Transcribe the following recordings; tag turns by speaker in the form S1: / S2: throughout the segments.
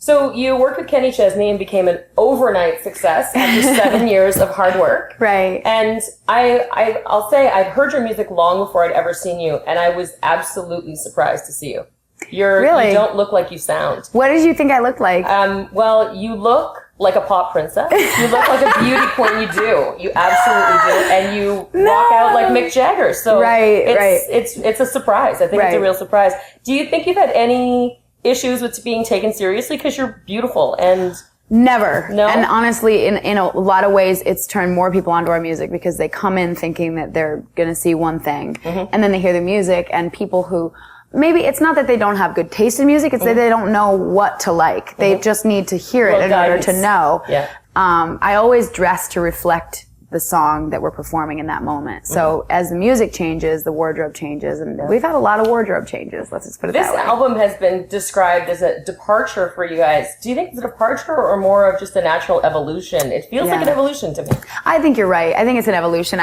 S1: So you worked with Kenny Chesney and became an overnight success after 7 years of hard work.
S2: Right.
S1: And I'll say I'd heard your music long before I'd ever seen you, and I was absolutely surprised to see you.
S2: Really?
S1: You don't look like you sound.
S2: What did you think I looked like?
S1: Well, you look like a pop princess. You look like a beauty queen. You do. You absolutely do. And you walk out like Mick Jagger. So it's a surprise. I think it's a real surprise. Do you think you've had any issues with being taken seriously? Because you're beautiful and...
S2: Never.
S1: No?
S2: And honestly, in a lot of ways, it's turned more people onto our music because they come in thinking that they're going to see one thing. And then they hear the music, and people who... Maybe it's not that they don't have good taste in music, it's that they don't know what to like. They just need to hear it in order to know.
S1: Yeah.
S2: I always dress to reflect the song that we're performing in that moment. So as the music changes, the wardrobe changes, and we've had a lot of wardrobe changes. Let's just put it that way.
S1: This album has been described as a departure for you guys. Do you think it's a departure or more of just a natural evolution? It feels like an evolution to me.
S2: I think you're right. I think it's an evolution.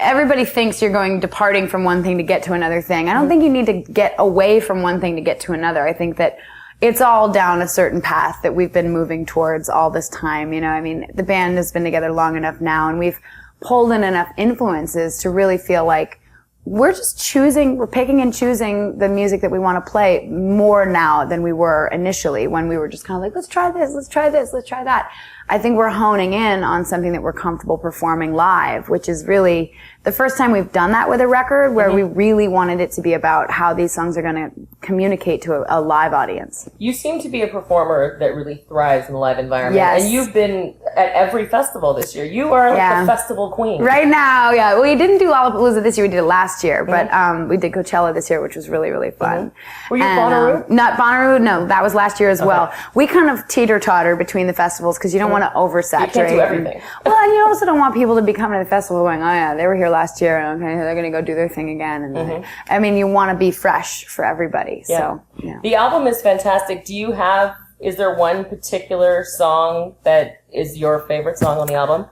S2: Everybody thinks you're departing from one thing to get to another thing. I don't think you need to get away from one thing to get to another. I think that it's all down a certain path that we've been moving towards all this time. You know, I mean, the band has been together long enough now, and we've pulled in enough influences to really feel like we're picking and choosing the music that we want to play more now than we were initially, when we were just kind of like, let's try this, let's try this, let's try that. I think we're honing in on something that we're comfortable performing live, which is really the first time we've done that with a record, where we really wanted it to be about how these songs are going to communicate to a live audience. You
S1: seem to be a performer that really thrives in the live environment.
S2: Yes.
S1: And you've been at every festival this year. You are like the festival queen.
S2: Right now, yeah. We didn't do Lollapalooza this year. We did it last year. But we did Coachella this year, which was really, really fun.
S1: Were you Bonnaroo?
S2: Not Bonnaroo. No, that was last year as well. We kind of teeter-totter between the festivals because you don't want to oversaturate.
S1: You can't do everything.
S2: Well, and you also don't want people to be coming to the festival going, oh yeah, they were here last year. Okay, they're going to go do their thing again. And I mean, you want to be fresh for everybody.
S1: Yeah.
S2: So, yeah.
S1: The album is fantastic. Is there one particular song that is your favorite song on the album?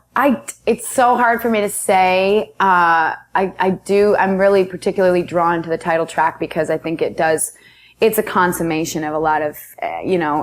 S2: It's so hard for me to say. I'm really particularly drawn to the title track because I think it's a consummation of a lot of,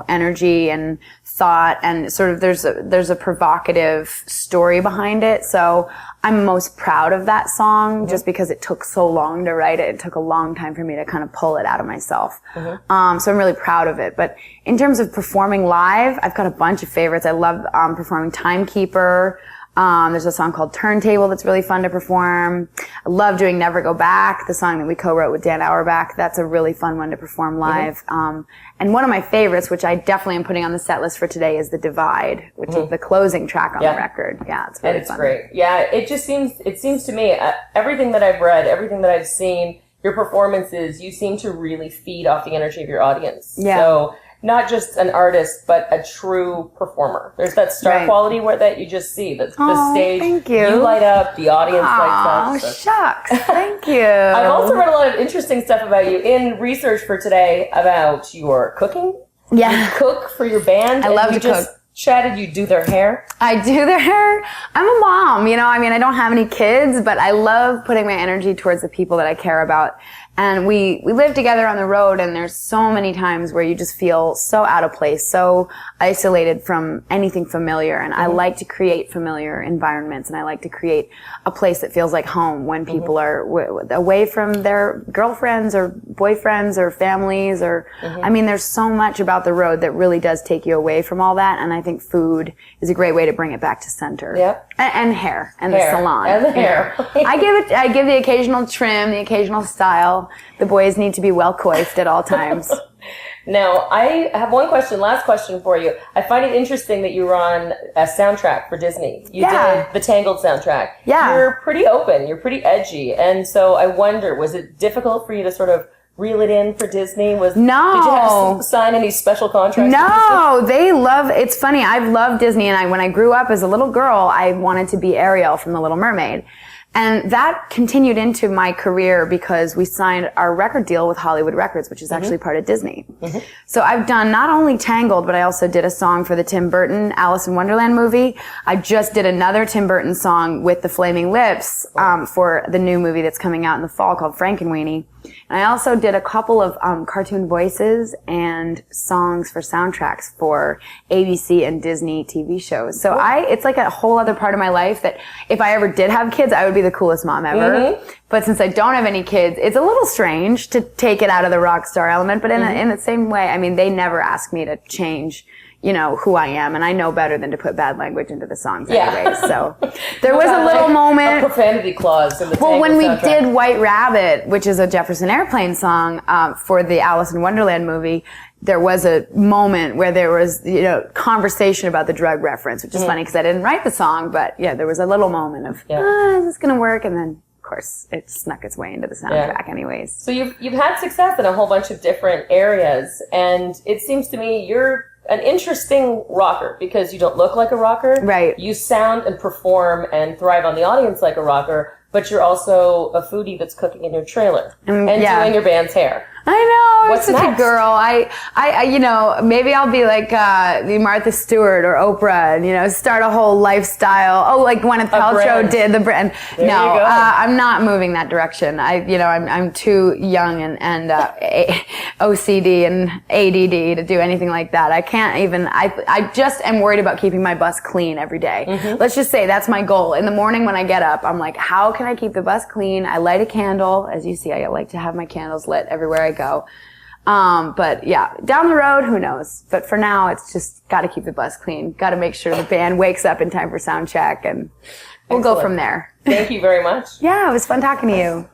S2: energy and thought, and sort of there's a provocative story behind it. So I'm most proud of that song just because it took so long to write it. It took a long time for me to kind of pull it out of myself. So I'm really proud of it. But in terms of performing live, I've got a bunch of favorites. I love performing Timekeeper. There's a song called Turntable that's really fun to perform. I love doing Never Go Back, the song that we co-wrote with Dan Auerbach. That's a really fun one to perform live. And one of my favorites, which I definitely am putting on the set list for today, is The Divide, which is the closing track on the record. Yeah, it's really fun.
S1: Great. Yeah, it seems to me, everything that I've read, everything that I've seen, your performances, you seem to really feed off the energy of your audience. Yeah. So, not just an artist, but a true performer. There's that star quality that you just see. The stage,
S2: thank you.
S1: You light up, the audience lights up.
S2: Oh, shucks. Thank you.
S1: I've also read a lot of interesting stuff about you in research for today about your cooking.
S2: Yeah.
S1: You cook for your band.
S2: I love to cook.
S1: Chatted, you do their hair.
S2: I do their hair. I'm a mom, I don't have any kids, but I love putting my energy towards the people that I care about. And we live together on the road, and there's so many times where you just feel so out of place, so isolated from anything familiar. And I like to create familiar environments, and I like to create a place that feels like home when people are away from their girlfriends or boyfriends or families or, there's so much about the road that really does take you away from all that. And I think food is a great way to bring it back to center.
S1: Yep.
S2: And hair and the salon.
S1: And the hair.
S2: I give the occasional trim, the occasional style. The boys need to be well coiffed at all times.
S1: Now, I have last question for you. I find it interesting that you were on a soundtrack for Disney. You did the Tangled soundtrack. Yeah. You're pretty open. You're pretty edgy. And so I wonder, was it difficult for you to sort of reel it in for Disney?
S2: No.
S1: Did you have to sign any special contracts?
S2: No, it's funny. I've loved Disney, and when I grew up as a little girl, I wanted to be Ariel from The Little Mermaid. And that continued into my career because we signed our record deal with Hollywood Records, which is actually part of Disney. So I've done not only Tangled, but I also did a song for the Tim Burton Alice in Wonderland movie. I just did another Tim Burton song with the Flaming Lips for the new movie that's coming out in the fall called Frankenweenie. And I also did a couple of cartoon voices and songs for soundtracks for ABC and Disney TV shows. So it's like a whole other part of my life that if I ever did have kids, I would be the coolest mom ever. But since I don't have any kids, it's a little strange to take it out of the rock star element. But in the same way, I mean, they never ask me to change, you know, who I am, and I know better than to put bad language into the songs anyway. So there was a little moment.
S1: A profanity clause in the
S2: Well, when we
S1: soundtrack.
S2: did White Rabbit, which is a Jefferson Airplane song, for the Alice in Wonderland movie, there was a moment where there was, you know, conversation about the drug reference, which is funny because I didn't write the song, but yeah, there was a little moment of, is this gonna work? And then, of course, it snuck its way into the soundtrack anyways.
S1: So you've had success in a whole bunch of different areas, and it seems to me you're an interesting rocker because you don't look like a rocker.
S2: Right.
S1: You sound and perform and thrive on the audience like a rocker, but you're also a foodie that's cooking in your trailer and doing your band's hair.
S2: I know.
S1: What's
S2: I'm such
S1: next?
S2: a girl. I, you know, maybe I'll be like the Martha Stewart or Oprah and, you know, start a whole lifestyle. Oh, like Gwyneth Paltrow did the brand.
S1: There you go.
S2: I'm not moving that direction. I'm too young and OCD and ADD to do anything like that. I can't even, I just am worried about keeping my bus clean every day. Let's just say that's my goal. In the morning when I get up, I'm like, how can I keep the bus clean? I light a candle. As you see, I like to have my candles lit everywhere I go. But yeah, down the road, who knows? But for now, it's just got to keep the bus clean. Got to make sure the band wakes up in time for sound check, and we'll go from there.
S1: Thank you very much.
S2: Yeah, it was fun talking to you.